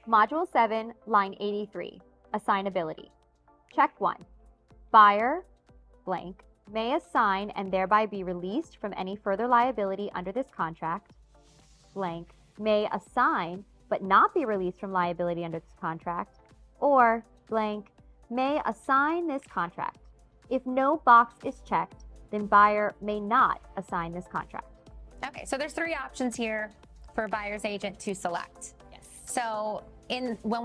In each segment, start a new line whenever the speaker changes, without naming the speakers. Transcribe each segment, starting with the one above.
Module 7, line 83, Assignability. Check 1. Buyer, blank, may assign and thereby be released from any further liability under this contract, blank, may assign but not be released from liability under this contract, or blank, may assign this contract. If no box is checked, then buyer may not assign this contract.
Okay, so there's 3 options here for a buyer's agent to select.
Yes.
So when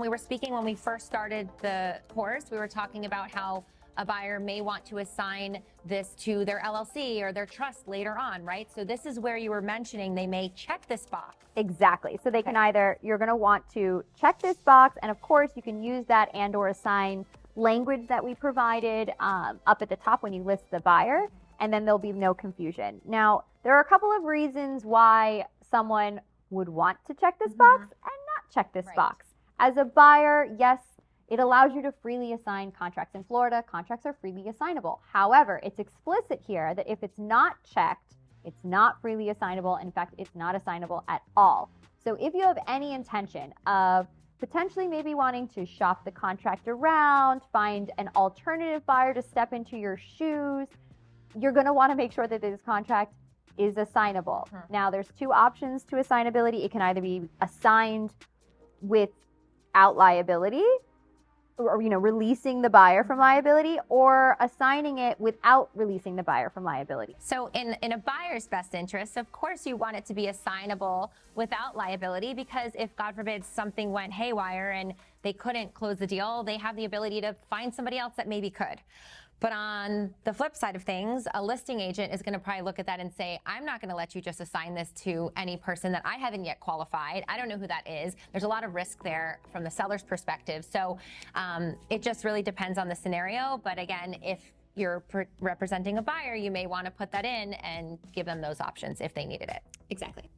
we first started the course, we were talking about how a buyer may want to assign this to their LLC or their trust later on, right? So this is where you were mentioning they may check this box.
Exactly. So they can either, you're going to want to check this box, and of course you can use that and or assign language that we provided up at the top when you list the buyer, and then there'll be no confusion. Now, there are a couple of reasons why someone would want to check this box and not check this box. As a buyer, yes, it allows you to freely assign contracts. In Florida, contracts are freely assignable. However, it's explicit here that if it's not checked, it's not freely assignable. In fact, it's not assignable at all. So if you have any intention of potentially maybe wanting to shop the contract around, find an alternative buyer to step into your shoes, you're going to want to make sure that this contract is assignable. Now, there's 2 options to assignability. It can either be assigned without liability, or releasing the buyer from liability, or assigning it without releasing the buyer from liability.
So in a buyer's best interest, of course you want it to be assignable without liability, because if, God forbid, something went haywire and they couldn't close the deal, they have the ability to find somebody else that maybe could. But on the flip side of things, a listing agent is going to probably look at that and say, I'm not going to let you just assign this to any person that I haven't yet qualified. I don't know who that is. There's a lot of risk there from the seller's perspective. So it just really depends on the scenario. But again, if you're representing a buyer, you may want to put that in and give them those options if they needed it.
Exactly.